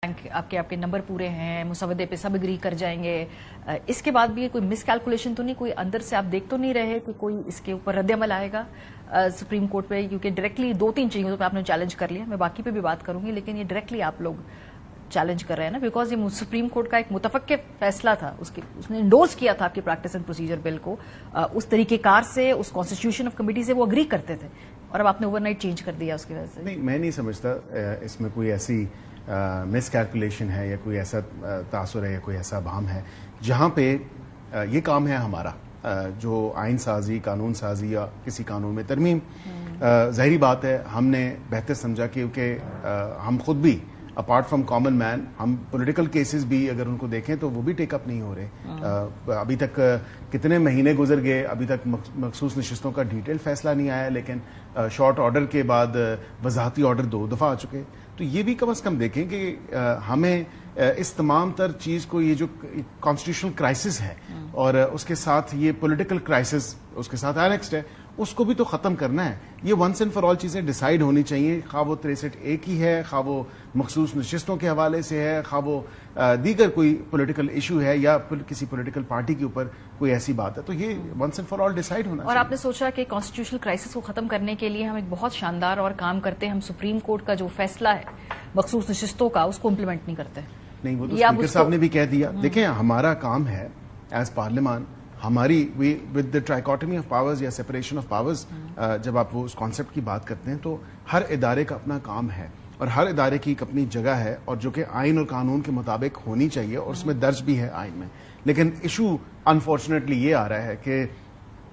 آپ کے نمبر پورے ہیں، مسودے پہ سب اگری کر جائیں گے، اس کے بعد بھی کوئی مس کیلکولیشن تو نہیں، کوئی اندر سے آپ دیکھ تو نہیں رہے کہ کوئی اس کے اوپر رد عمل آئے گا سپریم کورٹ پہ؟ کیونکہ ڈائریکٹلی 2-3 چیزوں پہ آپ نے چیلنج کر لیا، میں باقی پہ بھی بات کروں گی، لیکن یہ ڈائریکٹلی آپ لوگ چیلنج کر رہے ہیں نا، بیکاز یہ سپریم کورٹ کا ایک متفق فیصلہ تھا، اس نے انڈورس کیا تھا آپ کی پریکٹس اینڈ پروسیجر بل کو، اس طریقہ کار سے، اس کانسٹیٹیوشن آف کمیٹی سے وہ اگری کرتے تھے، اور اب آپ نے اوور نائٹ چینج کر دیا اس کی وجہ سے۔ نہیں، میں نہیں سمجھتا اس میں کوئی ایسی مس کیلکولیشن ہے یا کوئی ایسا تاثر ہے یا کوئی ایسا ابہام ہے جہاں پہ یہ کام ہے ہمارا جو آئین سازی، قانون سازی یا کسی قانون میں ترمیم۔ ظاہری بات ہے ہم نے بہتر سمجھا کیونکہ ہم خود بھی اپارٹ فرام کامن مین، ہم پولیٹیکل کیسز بھی اگر ان کو دیکھیں تو وہ بھی ٹیک اپ نہیں ہو رہے۔ ابھی تک کتنے مہینے گزر گئے، ابھی تک مخصوص نشستوں کا ڈیٹیل فیصلہ نہیں آیا، لیکن شارٹ آرڈر کے بعد وضاحتی آرڈر 2 دفعہ آ چکے۔ تو یہ بھی کم از کم دیکھیں کہ ہمیں اس تمام تر چیز کو، یہ جو کانسٹیٹیوشنل کرائسس ہے اور اس کے ساتھ یہ پولیٹیکل کرائسس اس کے ساتھ اینیکسڈ ہے، اس کو بھی تو ختم کرنا ہے۔ یہ ونس اینڈ فار آل چیزیں ڈیسائیڈ ہونی چاہیے، خواہ وہ 63A کی ہے، خواہ وہ مخصوص نشستوں کے حوالے سے ہے، خواہ وہ دیگر کوئی پولیٹیکل ایشو ہے یا کسی پولیٹیکل پارٹی کے اوپر کوئی ایسی بات ہے، تو یہ once and for all decide ہونا چاہیے۔ اور آپ نے سوچا کہ کانسٹیٹیوشنل کرائسس کو ختم کرنے کے لیے ہم ایک بہت شاندار اور کام کرتے ہیں، ہم سپریم کورٹ کا جو فیصلہ ہے مخصوص نشستوں کا، اس کو امپلیمنٹ نہیں کرتے؟ نہیں، وہ تو اسپیکر صاحب نے بھی کہہ دیا۔ دیکھیں، ہمارا کام ہے ایز پارلیمان، ہماری ود دا ٹرائیکاٹمی آف پاورز یا سیپریشن آف پاورز، جب آپ وہ اس کانسیپٹ کی بات کرتے ہیں تو ہر ادارے کا اپنا کام ہے اور ہر ادارے کی ایک اپنی جگہ ہے، اور جو کہ آئین اور قانون کے مطابق ہونی چاہیے، اور اس میں درج بھی ہے آئین میں۔ لیکن ایشو انفارچونیٹلی یہ آ رہا ہے کہ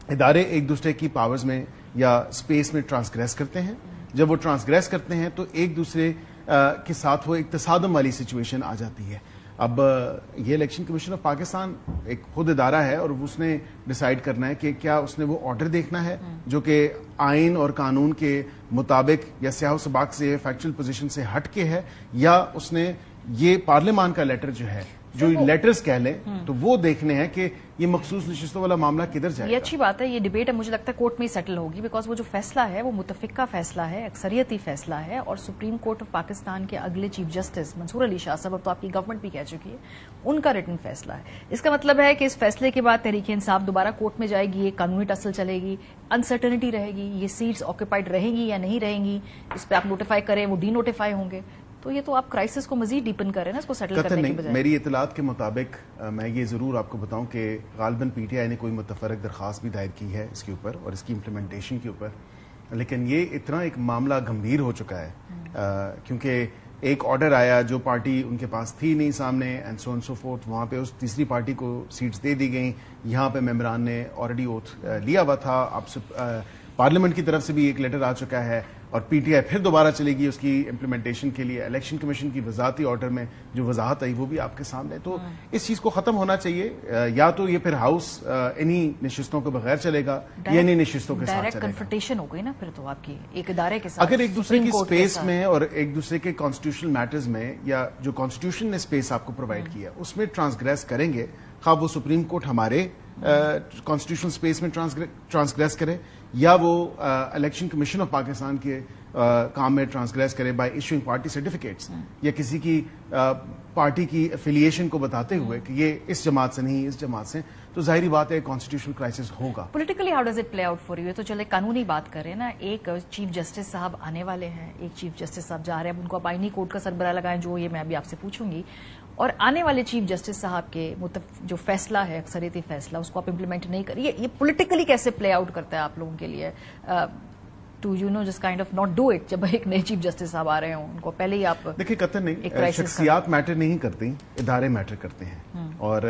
ادارے ایک دوسرے کی پاورز میں یا اسپیس میں ٹرانسگریس کرتے ہیں۔ جب وہ ٹرانسگریس کرتے ہیں تو ایک دوسرے کے ساتھ وہ ایک تصادم والی سچویشن آ جاتی ہے۔ اب یہ الیکشن کمیشن آف پاکستان ایک خود ادارہ ہے، اور اس نے ڈیسائیڈ کرنا ہے کہ کیا اس نے وہ آرڈر دیکھنا ہے جو کہ آئین اور قانون کے مطابق یا سیاہ و سباق سے، فیکچوئل پوزیشن سے ہٹ کے ہے، یا اس نے یہ پارلیمان کا لیٹر جو ہے، جو لیٹرز کہہ لیں، تو وہ دیکھنے ہیں کہ یہ مخصوص نشستوں والا معاملہ کدھر جائے گا۔ یہ اچھی بات ہے، یہ ڈیبیٹ مجھے لگتا ہے کورٹ میں ہی سیٹل ہوگی، بیکاز وہ جو فیصلہ ہے وہ متفقہ فیصلہ ہے، اکثریتی فیصلہ ہے، اور سپریم کورٹ آف پاکستان کے اگلے چیف جسٹس منصور علی شاہ صاحب، اب تو آپ کی گورنمنٹ بھی کہہ چکی ہے، ان کا ریٹن فیصلہ ہے۔ اس کا مطلب ہے کہ اس فیصلے کے بعد تحریک انصاف دوبارہ کورٹ میں جائے گی، ایک قانونی ٹسل چلے گی، انسرٹنٹی رہے گی، یہ سیٹس آکوپائڈ رہیں گی یا نہیں رہیں گی، اس پہ آپ نوٹیفائی کریں، وہ ڈی نوٹیفائی ہوں گے، تو یہ تو آپ کرائسس کو مزید ڈیپن کر رہے ہیں نا، اس کو سیٹل کرنے کے بجائے۔ میری اطلاعات کے مطابق میں یہ ضرور آپ کو بتاؤں کہ غالباً پی ٹی آئی نے کوئی متفرق درخواست بھی دائر کی ہے اس کے اوپر اور اس کی امپلیمنٹیشن کے اوپر، لیکن یہ اتنا ایک معاملہ گمبھیر ہو چکا ہے کیونکہ ایک آرڈر آیا، جو پارٹی ان کے پاس تھی نہیں سامنے، and so and so forth, وہاں پہ اس تیسری پارٹی کو سیٹس دے دی گئیں، یہاں پہ ممبران نے آلریڈی اوتھ لیا ہوا تھا۔ اب پارلیمنٹ کی طرف سے بھی ایک لیٹر آ چکا ہے، اور پی ٹی آئی پھر دوبارہ چلے گی اس کی امپلیمنٹیشن کے لیے۔ الیکشن کمیشن کی وزارتی آرڈر میں جو وضاحت آئی وہ بھی آپ کے سامنے، تو اس چیز کو ختم ہونا چاہیے۔ یا تو یہ پھر ہاؤس انہی نشستوں کے بغیر چلے گا یا انہی نشستوں کے ساتھ چلے گا۔ ڈائریکٹ کنفرنٹیشن ہو گئی نا پھر تو آپ کی ایک ادارے کے ساتھ، اگر ایک دوسرے کی اسپیس میں اور ایک دوسرے کے کانسٹیٹیوشنل میٹرز میں، یا جو کانسٹیٹیوشن نے اسپیس آپ کو پرووائڈ کیا اس میں ٹرانسگریس کریں گے، خواہ وہ سپریم کورٹ ہمارے کانسٹیٹیوشنل اسپیس میں ٹرانسگریس کرے، یا وہ الیکشن کمیشن آف پاکستان کے کام میں ٹرانسگریس کرے بائی ایشوئنگ پارٹی سرٹیفکیٹس، یا کسی کی پارٹی کی افیلیشن کو بتاتے ہوئے کہ یہ اس جماعت سے نہیں، اس جماعت سے، تو ظاہری بات ہے کانسٹیٹیوشنل کرائسس ہوگا۔ Politically how does it play out for you? تو چلے قانونی بات کریں نا، ایک چیف جسٹس صاحب آنے والے ہیں، ایک چیف جسٹس صاحب جا رہے ہیں، اب ان کو آپ آئینی کورٹ کا سربراہ لگائیں، جو یہ میں ابھی آپ سے پوچھوں گی، اور آنے والے چیف جسٹس صاحب کے جو فیصلہ ہے، اکثریتی فیصلہ، اس کو آپ امپلیمنٹ نہیں کریے، یہ پولیٹیکلی کیسے پلے آؤٹ کرتا ہے آپ لوگوں کے لیے to just kind of not do it? جب ایک نئے چیف جسٹس صاحب آ رہے ہوں، ان کو پہلے ہی آپ دیکھیں، قطر نہیں، شخصیات میٹر نہیں کرتی، ادارے میٹر کرتے ہیں، اور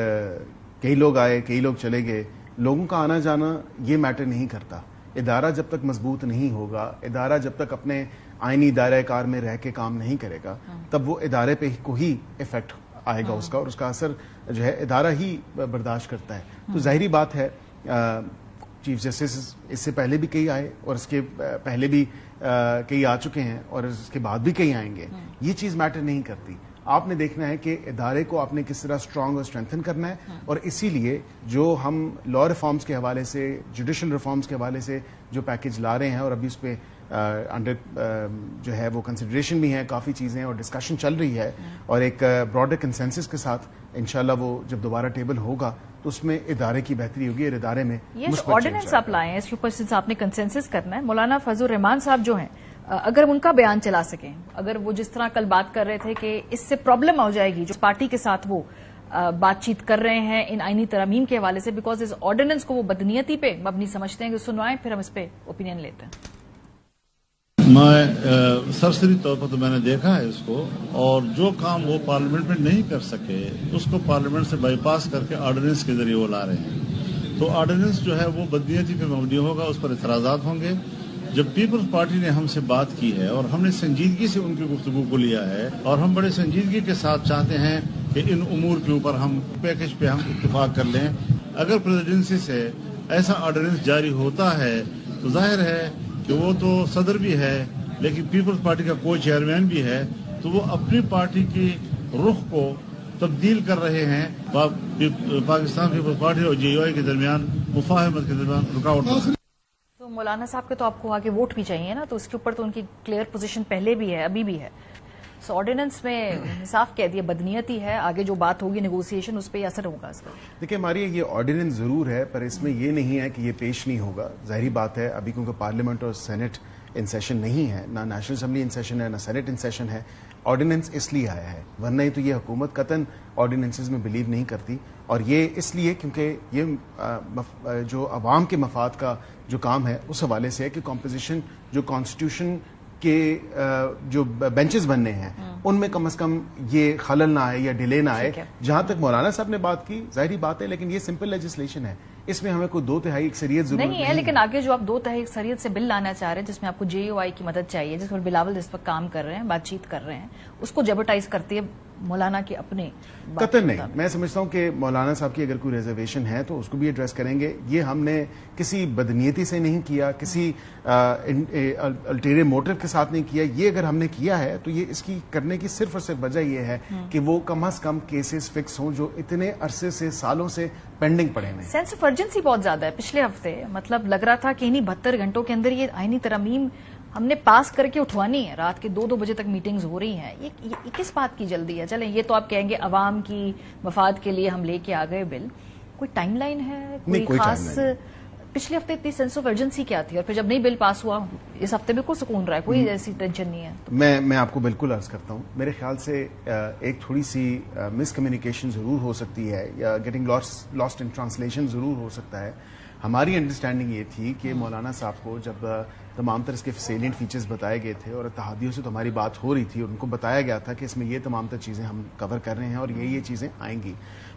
کئی لوگ آئے، کئی لوگ چلے گئے، لوگوں کا آنا جانا یہ میٹر نہیں کرتا۔ ادارہ جب تک مضبوط نہیں ہوگا، ادارہ جب تک اپنے آئینی دائرہ کار میں رہ کے کام نہیں کرے گا، تب وہ ادارے پہ کو ہی افیکٹ آئے گا اس کا، اور اس کا اثر جو ہے ادارہ ہی برداشت کرتا ہے۔ تو ظاہری بات ہے چیف جسٹس اس سے پہلے بھی کئی آئے، اور اس کے پہلے بھی کئی آ چکے ہیں، اور اس کے بعد بھی کئی آئیں گے، یہ چیز میٹر نہیں کرتی۔ آپ نے دیکھنا ہے کہ ادارے کو آپ نے کس طرح اسٹرانگ اور اسٹرینتھن کرنا ہے، اور اسی لیے جو ہم لا ریفارمز کے حوالے سے، جوڈیشل ریفارمز کے حوالے سے جو پیکج لا رہے ہیں، اور ابھی اس پہ انڈر جو ہے وہ کنسیڈریشن بھی ہیں کافی چیزیں اور ڈسکشن چل رہی ہے, اور ایک براڈر کنسنسس کے ساتھ انشاءاللہ وہ جب دوبارہ ٹیبل ہوگا تو اس میں ادارے کی بہتری ہوگی اور ادارے میں یہ جو آرڈیننس آپ لائے ہیں اس کے اوپر سے آپ نے کنسنسس کرنا ہے. مولانا فضل الرحمان صاحب جو ہیں اگر ان کا بیان چلا سکیں, اگر وہ جس طرح کل بات کر رہے تھے کہ اس سے پرابلم ہو جائے گی جو پارٹی کے ساتھ وہ بات چیت کر رہے ہیں ان آئینی ترامیم کے حوالے سے, بیکاز اس آرڈیننس کو وہ بدنیتی پہ مبنی سمجھتے ہیں کہ سنوائیں پھر ہم اس پہ اوپینین لیتے ہیں. میں سرسری طور پر تو میں نے دیکھا ہے اس کو, اور جو کام وہ پارلیمنٹ میں نہیں کر سکے اس کو پارلیمنٹ سے بائی پاس کر کے آرڈیننس کے ذریعے وہ لا رہے ہیں. تو آرڈیننس جو ہے وہ بدنیتی پہ مبنی ہوگا, اس پر اعتراضات ہوں گے. جب پیپلز پارٹی نے ہم سے بات کی ہے اور ہم نے سنجیدگی سے ان کی گفتگو کو لیا ہے, اور ہم بڑے سنجیدگی کے ساتھ چاہتے ہیں کہ ان امور کے اوپر ہم پیکج پہ ہم اتفاق کر لیں. اگر پریزیڈنسی سے ایسا آرڈیننس جاری ہوتا ہے تو ظاہر ہے کہ وہ تو صدر بھی ہے لیکن پیپلز پارٹی کا کوئی چیئرمین بھی ہے, تو وہ اپنی پارٹی کی رخ کو تبدیل کر رہے ہیں. پاکستان پیپلز پارٹی اور جے یو آئی کے درمیان مفاہمت کے درمیان رکاوٹ. تو مولانا صاحب کے تو آپ کو آگے ووٹ بھی چاہیے نا, تو اس کے اوپر تو ان کی کلیئر پوزیشن پہلے بھی ہے ابھی بھی ہے. سو آرڈیننس میں صاف کہہ دیا بدنیتی ہے, آگے جو بات ہوگی نیگوسیشن اس پہ اثر ہوگا اس کا. دیکھیں ہماری یہ آرڈیننس ضرور ہے پر اس میں یہ نہیں ہے کہ یہ پیش نہیں ہوگا. ظاہری بات ہے ابھی کیونکہ پارلیمنٹ اور سینٹ ان سیشن نہیں ہے, نہ نیشنل اسمبلی ان سیشن ہے نہ سینٹ ان سیشن ہے. آرڈیننس اس لیے آیا ہے, ورنہ ہی تو یہ حکومت قطعاً آرڈیننسز میں بلیو نہیں کرتی. اور یہ اس لیے کیونکہ یہ جو عوام کے مفاد کا جو کام ہے اس حوالے سے ہے کہ کمپوزیشن جو کانسٹیٹیوشن کے جو بینچز بننے ہیں ان میں کم از کم یہ خلل نہ آئے یا ڈیلے نہ آئے. جہاں تک مولانا صاحب نے بات کی ظاہری بات ہے, لیکن یہ سمپل لیجسلیشن ہے, اس میں ہمیں کوئی 2/3 اکثریت ضرور نہیں ہے. لیکن آگے جو آپ 2/3 اکثریت سے بل لانا چاہ رہے ہیں جس میں آپ کو جے یو آئی کی مدد چاہیے, جس پر بلاول اس وقت کام کر رہے ہیں, بات چیت کر رہے ہیں, اس کو جبرٹائز کرتی ہے مولانا کے اپنے قطر نہیں. میں سمجھتا ہوں کہ مولانا صاحب کی اگر کوئی ریزرویشن ہے تو اس کو بھی ایڈریس کریں گے. یہ ہم نے کسی بدنیتی سے نہیں کیا, کسی الٹیریئر موٹیو کے ساتھ نہیں کیا. یہ اگر ہم نے کیا ہے تو یہ اس کی کرنے کی صرف اور صرف وجہ یہ ہے کہ وہ کم از کم کیسز فکس ہوں جو اتنے عرصے سے سالوں سے پینڈنگ پڑے ہیں. سینس آف ارجنسی بہت زیادہ ہے. پچھلے ہفتے مطلب لگ رہا تھا کہ انہیں 72 گھنٹوں کے اندر یہ آئینی ترامیم ہم نے پاس کر کے اٹھوانی ہے. رات کے 2 بجے تک میٹنگز ہو رہی ہیں. یہ کس بات کی جلدی ہے؟ چلیں یہ تو آپ کہیں گے عوام کی مفاد کے لیے ہم لے کے آ گئے بل. کوئی ٹائم لائن ہے کوئی خاص؟ پچھلے ہفتے اتنی سینس آف ارجنسی کیا تھی اور پھر جب نہیں بل پاس ہوا اس ہفتے بالکل سکون رہا ہے, کوئی ایسی ٹینشن نہیں ہے. میں آپ کو بالکل عرض کرتا ہوں, میرے خیال سے ایک تھوڑی سی مس کمیونیکیشن ضرور ہو سکتی ہے یا گیٹنگ لاسٹ ان ٹرانسلیشن ضرور ہو سکتا ہے. ہماری انڈرسٹینڈنگ یہ تھی کہ مولانا صاحب کو جب تمام طرح کے سیلینٹ فیچرز بتائے گئے تھے اور اتحادیوں سے تو ہماری بات ہو رہی تھی اور ان کو بتایا گیا تھا کہ اس میں یہ تمام تر چیزیں ہم کور کر رہے ہیں اور یہ چیزیں آئیں گی.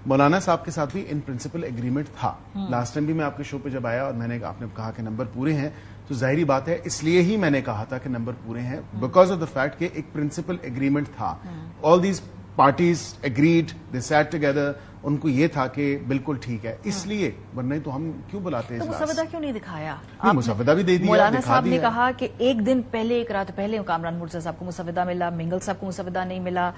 مولانا صاحب کے ساتھ بھی ان پرنسپل ایگریمنٹ تھا. لاسٹ ٹائم بھی میں آپ کے شو پہ جب آیا اور آپ نے کہا کہ نمبر پورے ہیں, تو ظاہری بات ہے اس لیے ہی میں نے کہا تھا کہ نمبر پورے ہیں, بیکاز آف دا فیکٹ کہ ایک پرنسپل ایگریمنٹ تھا. All these parties agreed, they sat together, ان کو یہ تھا کہ بالکل ٹھیک ہے. اس لیے ورنہ تو ہم کیوں بلاتے ہیں؟ مسودہ کیوں نہیں دکھایا؟ مسودہ بھی دے دیا. مولانا صاحب نے کہا کہ ایک دن پہلے, ایک رات پہلے کامران مرزا صاحب کو مسودہ ملا, منگل صاحب کو مسودہ نہیں ملا,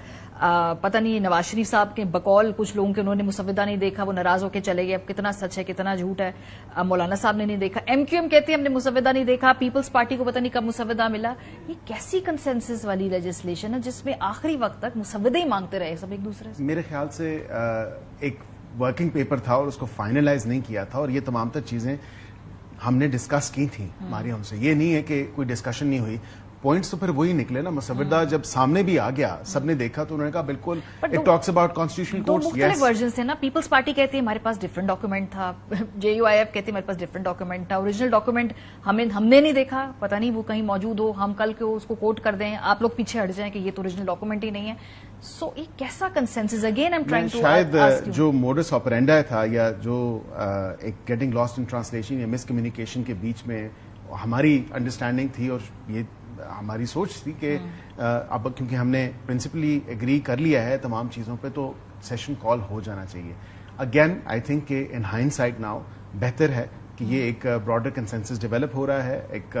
پتہ نہیں نواز شریف صاحب کے بقول کچھ لوگوں کے انہوں نے مسودہ نہیں دیکھا, وہ ناراض ہو کے چلے گئے. اب کتنا سچ ہے کتنا جھوٹ ہے مولانا صاحب نے نہیں دیکھا. ایم کیو ایم کہتی ہے ہم نے مسودہ نہیں دیکھا, پیپلز پارٹی کو پتہ نہیں کب مسودہ ملا. یہ کیسی کنسنسس والی لیجسلیشن ہے جس میں آخری وقت تک مسودے ہی مانگتے رہے سب ایک دوسرے سے؟ میرے خیال سے ایک ورکنگ پیپر تھا اور اس کو فائنلائز نہیں کیا تھا, اور یہ تمام تر چیزیں ہم نے ڈسکس کی تھیں ہماری ہم سے. یہ نہیں ہے کہ کوئی ڈسکشن نہیں ہوئی. پوائنٹس تو پھر وہی نکلے نا. مسودہ جب سامنے بھی آ گیا, سب نے دیکھا, تو انہوں نے کہا بالکل it talks about constitutional courts. مختلف ورژنز تھے نا. پیپلز پارٹی کہتی ہے ہمارے پاس ڈفرنٹ ڈاکومنٹ تھا, جے یو آئی ایف کہتی ہے ہمارے پاس ڈفرنٹ ڈاکومنٹ تھا. اوریجنل ڈاکومنٹ ہم نے نہیں دیکھا, پتہ نہیں وہ کہیں موجود ہو, ہم کل کو اس کو کوٹ کر دیں, آپ لوگ پیچھے ہٹ جائیں کہ یہ تو اوریجنل ڈاکومنٹ ہی نہیں ہے. سو ایک کیسا consensus again am trying to شاید جو موڈس آپرینڈا تھا یا جو ایک گیٹنگ لاسٹ ان ٹرانسلیشن یا مس کمیونیکیشن کے بیچ میں ہماری انڈرسٹینڈنگ تھی اور یہ ہماری سوچ تھی کہ اب کیونکہ ہم نے پرنسپلی ایگری کر لیا ہے تمام چیزوں پہ تو سیشن کال ہو جانا چاہیے. اگین آئی تھنک کہ ان ہائنڈ سائٹ ناؤ بہتر ہے کہ یہ ایک براڈر کنسنسس ڈیولپ ہو رہا ہے, ایک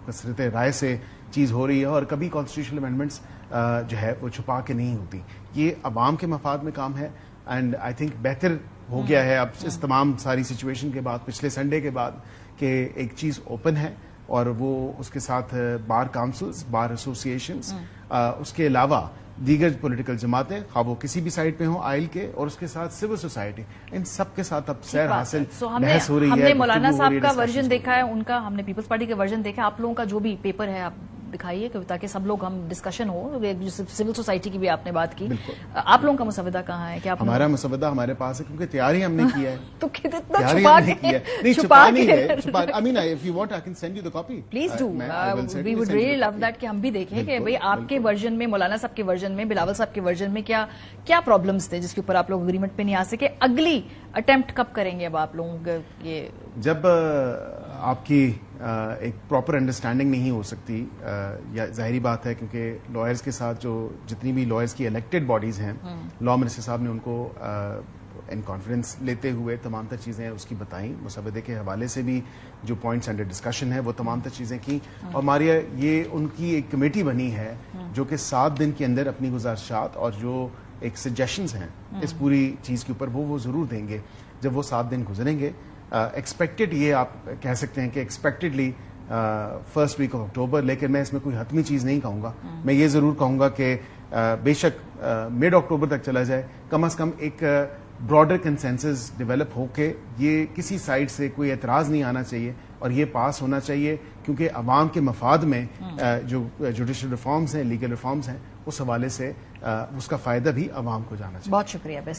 کثرت رائے سے چیز ہو رہی ہے, اور کبھی کانسٹیٹیوشنل امینڈمنٹس جو ہے وہ چھپا کے نہیں ہوتی. یہ عوام کے مفاد میں کام ہے اینڈ آئی تھنک بہتر ہو گیا ہے اب اس تمام ساری سچویشن کے بعد, پچھلے سنڈے کے بعد, کہ ایک چیز اوپن ہے اور وہ اس کے ساتھ بار کاؤنسلز، بار ایسوسیشنز، اس کے علاوہ دیگر پولیٹیکل جماعتیں، خواہ وہ کسی بھی سائڈ پہ ہوں آئل کے، اور اس کے ساتھ سول سوسائٹی، ان سب کے ساتھ اب سیر حاصل بحث ہو رہی ہے. ہم نے مولانا صاحب کا ورژن دیکھا ہے، ان کا ہم نے پیپلز پارٹی کا ورژن دیکھا ہے. آپ لوگوں کا جو بھی پیپر ہے آپ دکھائیے تاکہ سب لوگ ہم ڈسکشن ہو. سول سوسائٹی کی بھی آپ نے بات کی. آپ لوگوں کا مسودہ کہاں ہے؟ کیا ہمارا مسودہ ہمارے پاس ہے کیونکہ تیاری ہم نے کیا ہے. تو چھپا please do, we would really love that کہ ہم بھی دیکھیں کہ بھئی آپ کے ورژن میں، مولانا صاحب کے ورژن میں، بلاول صاحب کے ورژن میں کیا پرابلمز تھے جس کے اوپر آپ لوگ اگریمنٹ پہ نہیں آ سکے. اگلی اٹیمپٹ کب کریں گے اب آپ لوگوں کا؟ یہ جب آپ کی ایک پراپر انڈرسٹینڈنگ نہیں ہو سکتی، یا ظاہری بات ہے کیونکہ لائرز کے ساتھ جو جتنی بھی لائرز کی الیکٹڈ باڈیز ہیں، لا منسٹر صاحب نے ان کو ان کانفرنس لیتے ہوئے تمام تر چیزیں اس کی بتائیں، مسودے کے حوالے سے بھی جو پوائنٹس انڈر ڈسکشن ہے وہ تمام تر چیزیں کی. اور ہماری یہ ان کی ایک کمیٹی بنی ہے جو کہ 7 دن کے اندر اپنی گزارشات اور جو ایک سجیشنز ہیں اس پوری چیز کے اوپر وہ ضرور دیں گے. جب وہ 7 دن گزریں گے، ایکسپیکٹڈ، یہ آپ کہہ سکتے ہیں کہ expectedly first week of October, لیکن میں اس میں کوئی حتمی چیز نہیں کہوں گا. میں یہ ضرور کہوں گا کہ بے شک مڈ اکٹوبر تک چلا جائے، کم از کم ایک براڈر کنسنسس ڈیولپ ہو کے یہ کسی سائڈ سے کوئی اعتراض نہیں آنا چاہیے اور یہ پاس ہونا چاہیے، کیونکہ عوام کے مفاد میں جو جوڈیشل ریفارمز ہیں، لیگل ریفارمز ہیں، اس حوالے سے اس کا فائدہ بھی عوام کو جانا چاہیے. بہت شکریہ.